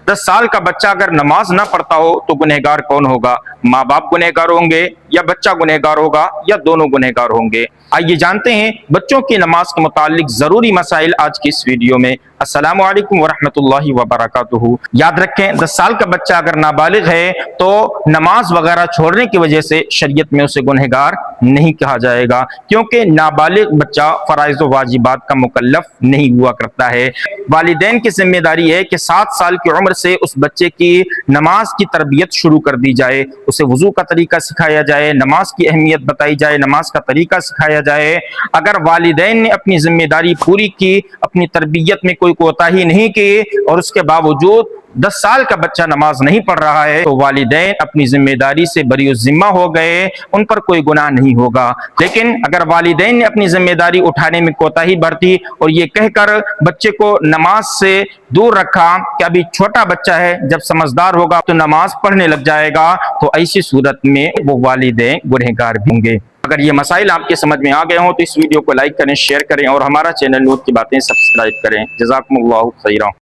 10 साल का बच्चा अगर नमाज ना पढ़ता हो तो गुनहगार कौन होगा? माँ बाप गुनहगार होंगे या बच्चा गुनहगार होगा या दोनों गुनहगार होंगे? आइए जानते हैं बच्चों की नमाज के मुतालिक जरूरी मसाइल आज की इस वीडियो में। अस्सलामु अलैकुम वरहमतुल्लाहि वबरकातुहू। याद रखें, 10 साल का बच्चा अगर नाबालिग है तो नमाज वगैरह छोड़ने की वजह से शरीयत में उसे गुनहगार नहीं कहा जाएगा, क्योंकि नाबालिग बच्चा फराइज़ व वाजिबात का मुकल्लफ नहीं हुआ करता है। वालिदैन की जिम्मेदारी है कि 7 साल की उम्र से उस बच्चे की नमाज की तरबियत शुरू कर दी जाए, उसे वजू का तरीका सिखाया जाए, नमाज की अहमियत बताई जाए, नमाज का तरीका सिखाया जाए। अगर वालिदैन ने अपनी जिम्मेदारी पूरी की, अपनी तरबियत में कोई कोताही नहीं की और उसके बावजूद 10 साल का बच्चा नमाज नहीं पढ़ रहा है तो वालिदैन अपनी जिम्मेदारी से बरीउज़्ज़िम्मा हो गए, उन पर कोई गुनाह नहीं होगा। लेकिन अगर वालिदैन ने अपनी जिम्मेदारी उठाने में कोताही बरती और ये कहकर बच्चे को नमाज से दूर रखा कि अभी छोटा बच्चा है, जब समझदार होगा तो नमाज पढ़ने लग जाएगा, तो ऐसी सूरत में वो वालिदैन गुनहगार भी होंगे। अगर ये मसाइल आपके समझ में आ गए हों तो इस वीडियो को लाइक करें, शेयर करें और हमारा चैनल नूर की बातें सब्सक्राइब करें। जज़ाकुमुल्लाहु खैरा।